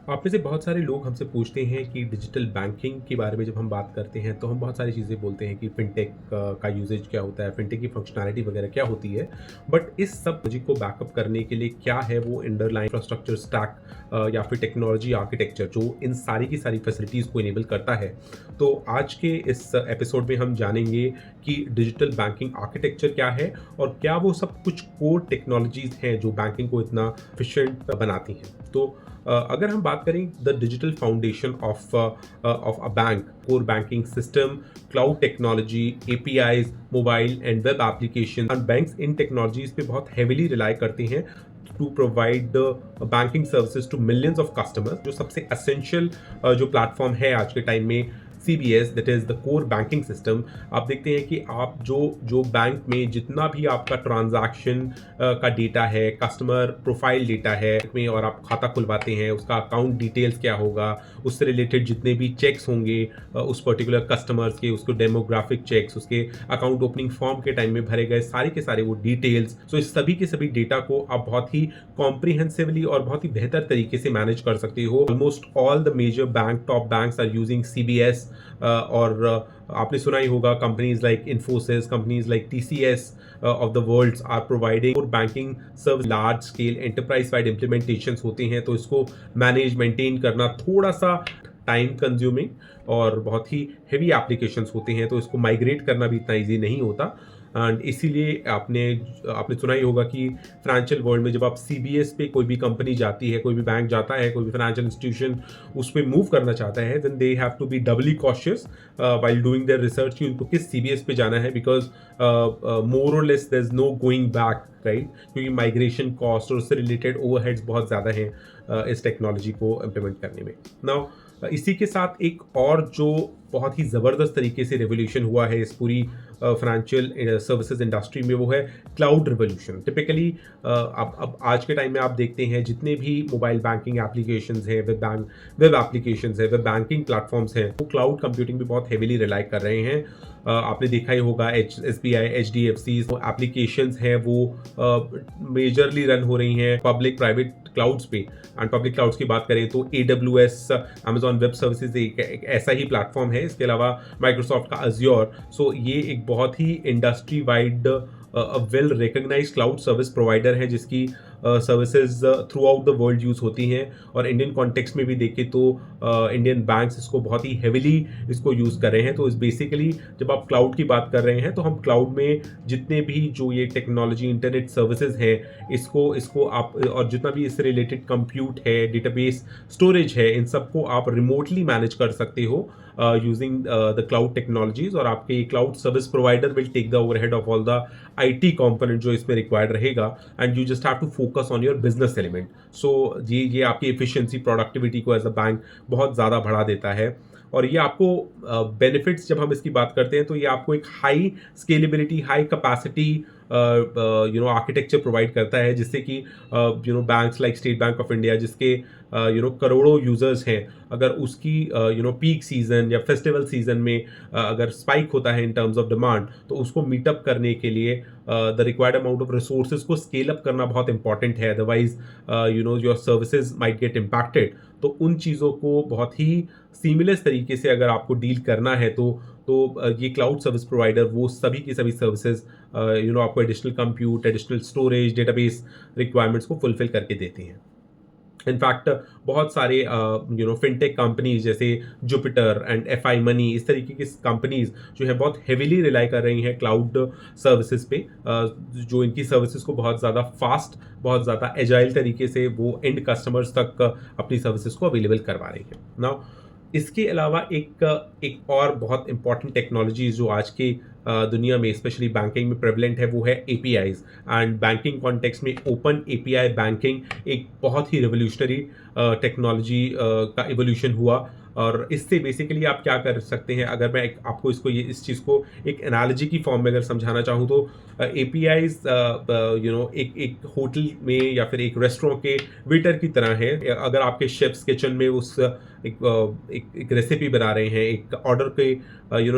आप में से बहुत सारे लोग हमसे पूछते हैं कि डिजिटल बैंकिंग के बारे में जब हम बात करते हैं तो हम बहुत सारी चीज़ें बोलते हैं कि फिनटेक का यूजेज क्या होता है, फिनटेक की फंक्शनैलिटी वगैरह क्या होती है। बट इस सब लॉजिक को बैकअप करने के लिए क्या है वो अंडरलाइन इंफ्रास्ट्रक्चर स्टैक या फिर टेक्नोलॉजी आर्किटेक्चर जो इन सारी की सारी फैसिलिटीज़ को इनेबल करता है। तो आज के इस एपिसोड में हम जानेंगे कि डिजिटल बैंकिंग आर्किटेक्चर क्या है और क्या वो सब कुछ कोर टेक्नोलॉजीज़ हैं जो बैंकिंग को इतना एफिशिएंट बनाती हैं। तो अगर हम बात करें the digital foundation of a bank, core banking system, cloud technology, APIs, mobile and web application, और बैंक्स इन टेक्नोलॉजीज पे बहुत हेविली रिलाई करते हैं to provide the banking services to millions of customers. जो सबसे असेंशियल जो प्लेटफॉर्म है आज के टाइम में, CBS, that is the core banking system. आप देखते हैं कि आप जो जो बैंक में जितना भी आपका ट्रांजैक्शन का डेटा है, कस्टमर प्रोफाइल डेटा है में, और आप खाता खुलवाते हैं, उसका अकाउंट डिटेल्स क्या होगा, उससे रिलेटेड जितने भी चेक्स होंगे उस पर्टिकुलर कस्टमर्स के, उसको डेमोग्राफिक चेक्स, उसके अकाउंट ओपनिंग फॉर्म के टाइम में भरे गए सारे के सारे वो डिटेल्स। सो इस सभी के सभी डेटा को आप बहुत ही कॉम्प्रिहेंसिवली और बहुत ही बेहतर तरीके से मैनेज कर सकते हो। Almost all the major bank, top banks are using CBS। और आपने सुना ही होगा companies like Infosys, companies like TCS of the world are providing banking service. Large scale enterprise wide implementations होते हैं, तो इसको मैनेज मेंटेन करना थोड़ा सा टाइम कंज्यूमिंग और बहुत ही हेवी एप्लीकेशंस होते हैं, तो इसको माइग्रेट करना भी इतना ईजी नहीं होता। एंड इसीलिए आपने आपने सुना ही होगा कि फाइनेंशियल वर्ल्ड में जब आप CBS पे कोई भी कंपनी जाती है, कोई भी बैंक जाता है, कोई भी फाइनेंशियल इंस्टीट्यूशन उस पर मूव करना चाहता है, then they have to be doubly cautious while doing their research कि उनको किस CBS पे जाना है, because more or less there is no going back, right. क्योंकि माइग्रेशन कॉस्ट और उससे रिलेटेड ओवरहेड्स बहुत ज़्यादा हैं इस टेक्नोलॉजी को इम्प्लीमेंट करने में। नाउ इसी के साथ एक और जो बहुत ही ज़बरदस्त तरीके से रेवोल्यूशन हुआ है इस पूरी फाइनेंशियल सर्विसेज इंडस्ट्री में, वो है क्लाउड रिवोल्यूशन। टिपिकली अब आज के टाइम में आप देखते हैं जितने भी मोबाइल बैंकिंग एप्लीकेशंस हैं, वेब एप्लीकेशंस हैं, वेब बैंकिंग प्लेटफॉर्म्स हैं, वो क्लाउड कंप्यूटिंग पे बहुत हेविली रिलाई कर रहे हैं। आपने देखा ही होगा SBI, HDFC एप्लीकेशंस हैं वो मेजरली रन हो रही हैं पब्लिक प्राइवेट क्लाउड्स पे। एंड पब्लिक क्लाउड्स की बात करें तो AWS, Amazon वेब सर्विसेज एक ऐसा ही प्लेटफॉर्म है। इसके अलावा माइक्रोसॉफ्ट का Azure। सो ये एक बहुत ही industry wide well recognise cloud service provider है, जिसकी services throughout the world use होती हैं। और इंडियन कॉन्टेक्स्ट में भी देखें तो इंडियन बैंक्स इसको बहुत ही हेविली इसको यूज़ कर रहे हैं। तो इस बेसिकली जब आप क्लाउड की बात कर रहे हैं तो हम क्लाउड में जितने भी जो ये टेक्नोलॉजी इंटरनेट सर्विसेज हैं, इसको इसको आप, और जितना भी इससे रिलेटेड कंप्यूट है, डेटाबेस स्टोरेज है, इन सबको आप रिमोटली मैनेज कर सकते हो यूजिंग द क्लाउड टेक्नोलॉजीज। और आपके cloud service provider will take the overhead of all the IT component जो इसमें रिक्वायर्ड रहेगा, and you just have to focus on your business element. So ये आपकी एफिशिएंसी, प्रोडक्टिविटी को एज अ बैंक बहुत ज़्यादा बढ़ा देता है। और ये आपको बेनिफिट्स जब हम इसकी बात करते हैं तो ये आपको एक high scalability, high capacity architecture provide करता है, जिससे कि banks like state bank of India, जिसके करोड़ों यूजर्स हैं, अगर उसकी पीक सीजन या फेस्टिवल सीजन में अगर स्पाइक होता है इन टर्म्स ऑफ डिमांड, तो उसको मीटअप करने के लिए the required amount of resources को स्केल अप करना बहुत इंपॉर्टेंट है। Otherwise your services might get impacted. तो उन चीज़ों को बहुत ही सीमलेस तरीके से अगर आपको डील करना है तो ये क्लाउड सर्विस प्रोवाइडर वो सभी की सभी सर्विसेज आपको additional compute, additional storage, database requirements को फुलफिल करके देती हैं। इनफैक्ट बहुत सारे फिनटेक कंपनीज जैसे जुपिटर एंड FI मनी, इस तरीके की कंपनीज जो है बहुत हेविली रिलाई कर रही हैं क्लाउड सर्विसेज पे, जो इनकी सर्विसेज को बहुत ज़्यादा फास्ट, बहुत ज़्यादा एजाइल तरीके से वो एंड कस्टमर्स तक अपनी सर्विसेज को अवेलेबल करवा रही है। नाउ इसके अलावा एक और बहुत इंपॉर्टेंट टेक्नोलॉजी जो आज की दुनिया में स्पेशली बैंकिंग में प्रेवलेंट है, वो है APIs। एंड बैंकिंग कॉन्टेक्स्ट में ओपन API बैंकिंग एक बहुत ही रिवोल्यूशनरी टेक्नोलॉजी का इवोल्यूशन हुआ। और इससे बेसिकली आप क्या कर सकते हैं, अगर मैं आपको इस चीज़ को एक एनालॉजी की फॉर्म में अगर समझाना चाहूँ तो एपीआईज एक एक होटल में या फिर एक रेस्टोरेंट के वेटर की तरह है। अगर आपके शेफ्स किचन में एक रेसिपी बना रहे हैं, एक ऑर्डर के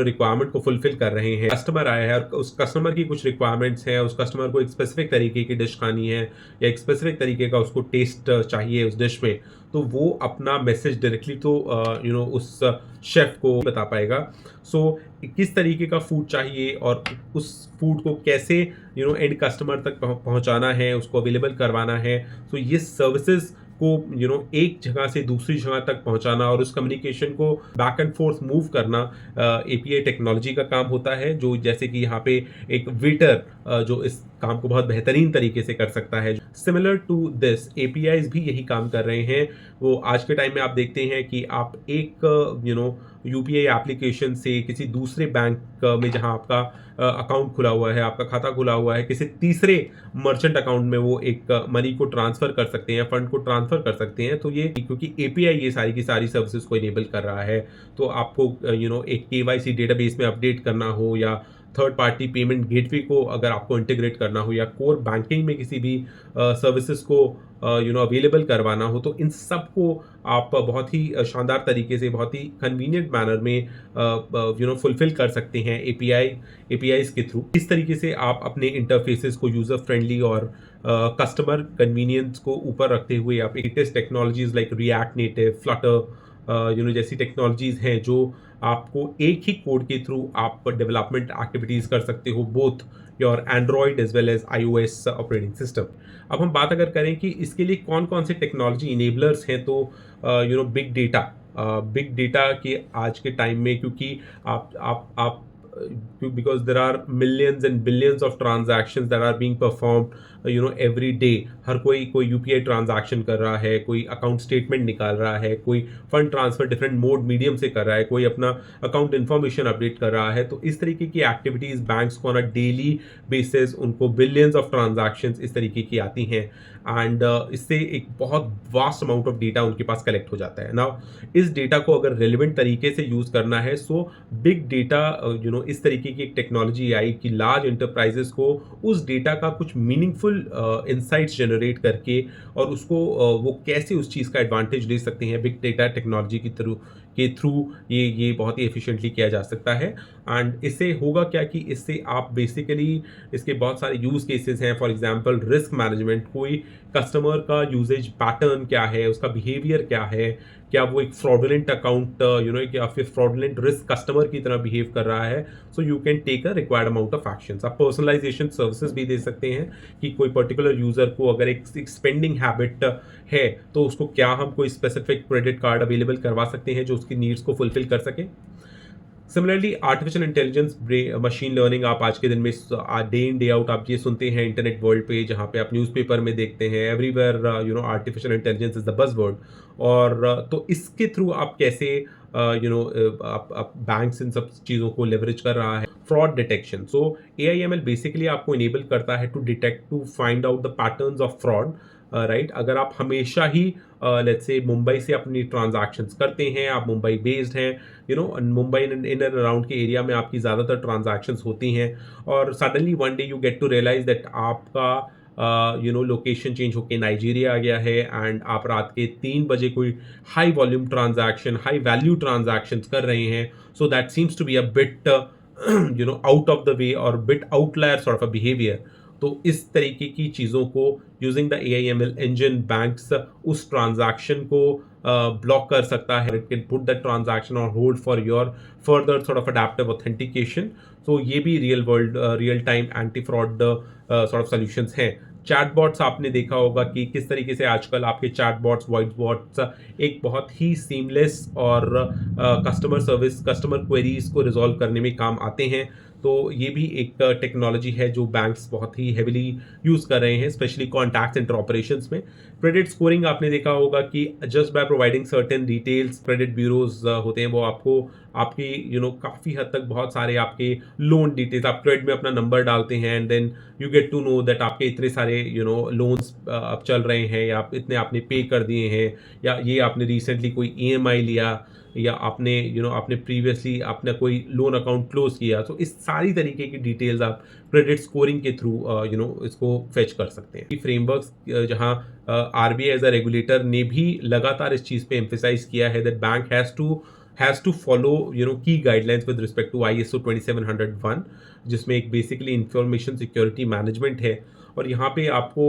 रिक्वायरमेंट को फुलफिल कर रहे हैं, कस्टमर आया है और उस कस्टमर की कुछ रिक्वायरमेंट्स हैं, उस कस्टमर को एक स्पेसिफिक तरीके की डिश खानी है या एक स्पेसिफिक तरीके का उसको टेस्ट चाहिए उस डिश में, तो वो अपना मैसेज डायरेक्टली तो उस शेफ को बता पाएगा। सो किस तरीके का फूड चाहिए और उस फूड को कैसे एंड कस्टमर तक पहुंचाना है, उसको अवेलेबल करवाना है। सो ये सर्विसेज को एक जगह से दूसरी जगह तक पहुंचाना और उस कम्युनिकेशन को बैक एंड फोर्थ मूव करना एपीआई टेक्नोलॉजी का काम होता है, जो जैसे कि यहाँ पे एक वेटर जो इस काम को बहुत बेहतरीन तरीके से कर सकता है। सिमिलर टू दिस एपीआईज भी यही काम कर रहे हैं। वो आज के टाइम में आप देखते हैं कि आप एक यूपीआई एप्लीकेशन से किसी दूसरे बैंक में जहां आपका अकाउंट खुला हुआ है, आपका खाता खुला हुआ है, किसी तीसरे मर्चेंट अकाउंट में वो एक मनी को ट्रांसफर कर सकते हैं, फंड को ट्रांसफर कर सकते हैं। तो ये क्योंकि एपीआई ये सारी की सारी सर्विसेज को इनेबल कर रहा है, तो आपको एक केवाईसी डेटाबेस में अपडेट करना हो या थर्ड पार्टी पेमेंट गेटवे को अगर आपको इंटीग्रेट करना हो या कोर बैंकिंग में किसी भी सर्विसेज को अवेलेबल करवाना हो, तो इन सब को आप बहुत ही शानदार तरीके से, बहुत ही कन्वीनियंट मैनर में फुलफिल कर सकते हैं एपीआईज के थ्रू। इस तरीके से आप अपने इंटरफेसेस को यूजर फ्रेंडली और कस्टमर कन्वीनियंस को ऊपर रखते हुए आप latest technologies like React Native, Flutter जैसी टेक्नोलॉजीज हैं जो आपको एक ही कोड के थ्रू आप डेवलपमेंट एक्टिविटीज कर सकते हो, both your Android as well as iOS operating system. अब हम बात अगर करें कि इसके लिए कौन कौन से टेक्नोलॉजी इनेबलर्स हैं, तो बिग डेटा के आज के टाइम में, क्योंकि आप because there are millions and billions of transactions that are being performed every day। हर कोई यूपीआई ट्रांजैक्शन कर रहा है, कोई अकाउंट स्टेटमेंट निकाल रहा है, कोई fund transfer different mode medium से कर रहा है, कोई अपना अकाउंट इन्फॉर्मेशन अपडेट कर रहा है। तो इस तरीके की एक्टिविटीज बैंक्स को ऑन अ डेली बेसिस उनको बिलियंस ऑफ ट्रांजैक्शंस इस तरीके की आती हैं एंड इससे एक बहुत वास्ट अमाउंट ऑफ डेटा उनके पास कलेक्ट हो जाता है। नाउ इस डेटा को अगर रेलिवेंट तरीके से यूज करना है, सो बिग डेटा इस तरीके की एक टेक्नोलॉजी आई कि लार्ज इंटरप्राइजेस को उस डेटा का कुछ मीनिंगफुल इंसाइट्स जनरेट करके और उसको वो कैसे उस चीज़ का एडवांटेज ले सकते हैं बिग डेटा टेक्नोलॉजी के थ्रू ये बहुत ही एफिशिएंटली किया जा सकता है। एंड इससे होगा क्या कि इससे आप बेसिकली इसके बहुत सारे यूज़ केसेस हैं। फॉर एग्जांपल रिस्क मैनेजमेंट, कोई कस्टमर का यूजेज पैटर्न क्या है, उसका बिहेवियर क्या है, क्या वो एक फ्रॉडुलेंट अकाउंट या फिर फ्रॉडुलेंट रिस्क कस्टमर की तरह बिहेव कर रहा है, so you can take a required amount of actions. आप पर्सनलाइजेशन सर्विसेज भी दे सकते हैं कि कोई पर्टिकुलर यूजर को अगर एक स्पेंडिंग हैबिट है तो उसको क्या हम कोई स्पेसिफिक क्रेडिट कार्ड अवेलेबल करवा सकते हैं जो उसकी नीड्स को फुलफिल कर सके। Similarly artificial intelligence, machine learning, आप आज के दिन में डे इन डे आउट आप ये सुनते हैं इंटरनेट वर्ल्ड पे, जहाँ पे आप न्यूज़पेपर में देखते हैं, everywhere artificial intelligence is the buzzword. और तो इसके थ्रू आप कैसे आप बैंक्स इन सब चीज़ों को लेवरेज कर रहा है। Fraud detection, so AIML basically आपको इनेबल करता है to find out the patterns of fraud, right. अगर आप हमेशा ही लेट्स से मुंबई से अपनी ट्रांजैक्शंस करते हैं, आप मुंबई बेस्ड हैं, मुंबई इन एंड अराउंड के एरिया में आपकी ज़्यादातर ट्रांजैक्शंस होती हैं और suddenly one day you get to realise that आपका लोकेशन चेंज होकर नाइजीरिया आ गया है एंड आप रात के 3 बजे कोई high volume transaction, high value transactions कर रहे हैं। So that seems to be a bit out of the way और bit outlier sort of a behaviour. तो इस तरीके की चीज़ों को using the AIML engine banks उस ट्रांजैक्शन को ब्लॉक कर सकता है। It can put that transaction on hold for your further sort of adaptive authentication. So ये भी real time anti fraud sort of solutions हैं। चैटबॉट्स आपने देखा होगा कि किस तरीके से आजकल आपके चैटबॉट्स, वॉइस बॉट्स एक बहुत ही सीमलेस और कस्टमर क्वेरीज को रिजॉल्व करने में काम आते हैं। तो ये भी एक टेक्नोलॉजी है जो बैंक्स बहुत ही हेविली यूज़ कर रहे हैं, स्पेशली कॉन्टैक्ट सेंटर ऑपरेशंस में। क्रेडिट स्कोरिंग आपने देखा होगा कि just by providing certain details, credit bureaus होते हैं वो आपको आपकी काफ़ी हद तक बहुत सारे आपके लोन डिटेल्स, आप क्रेडिट में अपना नंबर डालते हैं and then you get to know that आपके इतने सारे लोन्स अब चल रहे हैं, या आप इतने आपने पे कर दिए हैं, या ये आपने रिसेंटली कोई ईएमआई लिया, या आपने आपने प्रीवियसली अपना कोई लोन अकाउंट क्लोज किया। तो इस सारी तरीके की डिटेल्स आप क्रेडिट स्कोरिंग के थ्रू इसको फेच कर सकते हैं। फ्रेमवर्क्स जहां आरबीआई एज अ रेगुलेटर ने भी लगातार इस चीज़ पे एम्फेसाइज किया है that bank has to follow की guidelines with respect to ISO 2701, जिसमें एक बेसिकली इंफॉर्मेशन सिक्योरिटी मैनेजमेंट है। और यहाँ पे आपको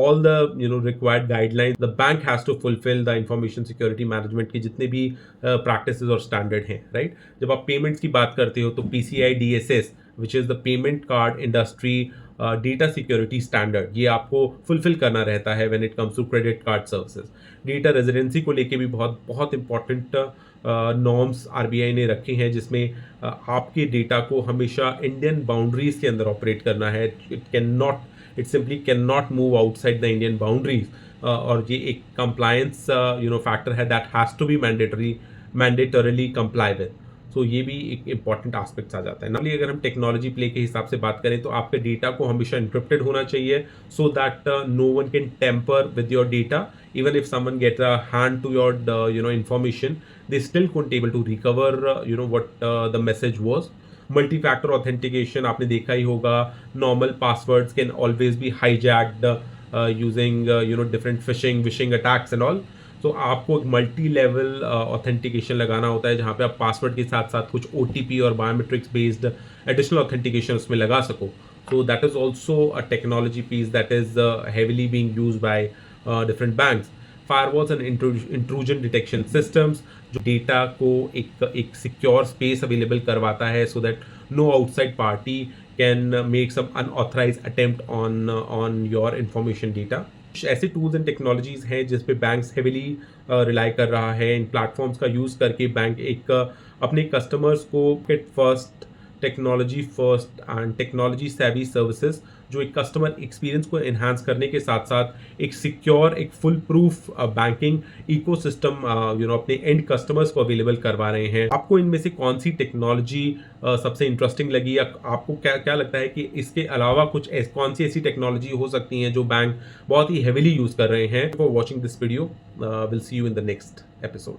all the required guidelines the bank has to fulfil the information security management के जितने भी प्रैक्टिसेस और स्टैंडर्ड हैं, राइट। जब आप पेमेंट्स की बात करते हो तो PCI DSS, which is the payment card industry data security standard, ये आपको फुलफिल करना रहता है when it comes to credit card services. Data residency को लेके भी बहुत बहुत इंपॉर्टेंट नॉर्म्स आरबीआई ने रखे हैं, जिसमें आपके डेटा को हमेशा इंडियन बाउंड्रीज के अंदर ऑपरेट करना है। It simply cannot move outside the Indian boundaries, और ये एक कंप्लायंस फैक्टर है that has to be mandatorily comply with. So ये भी एक इंपॉर्टेंट एस्पेक्ट्स आ जाता है। नॉर्मली अगर हम टेक्नोलॉजी प्ले के हिसाब से बात करें तो आपके डेटा को हमेशा इंक्रिप्टेड होना चाहिए, so that no one can tamper with your data. Even if someone gets a hand to your information, they still couldn't able to recover what the message was. Multi-factor authentication आपने देखा ही होगा, normal passwords can always be hijacked using different phishing attacks and all. तो आपको एक multi level authentication लगाना होता है, जहाँ पे आप पासवर्ड के साथ साथ कुछ OTP और बायोमेट्रिक्स बेस्ड एडिशनल ऑथेंटिकेशन उसमें लगा सको। So that is also a technology piece that is heavily being used by different banks. Firewalls and intrusion detection systems जो डेटा को एक सिक्योर स्पेस अवेलेबल करवाता है, so that no outside party can make some unauthorised attempt on your information data. ऐसे tools and technologies हैं जिस पे banks heavily rely कर रहा है। इन प्लेटफॉर्म्स का यूज़ करके बैंक एक अपने कस्टमर्स को technology first and technology savvy services जो एक कस्टमर एक्सपीरियंस को एनहांस करने के साथ साथ एक सिक्योर, एक फुल प्रूफ बैंकिंग इकोसिस्टम अपने एंड कस्टमर्स को अवेलेबल करवा रहे हैं। आपको इनमें से कौन सी टेक्नोलॉजी सबसे इंटरेस्टिंग लगी, या आपको क्या लगता है कि इसके अलावा कौन सी ऐसी टेक्नोलॉजी हो सकती हैं जो बैंक बहुत ही हेविली यूज कर रहे हैं? For watching this video, will see you in the next episode.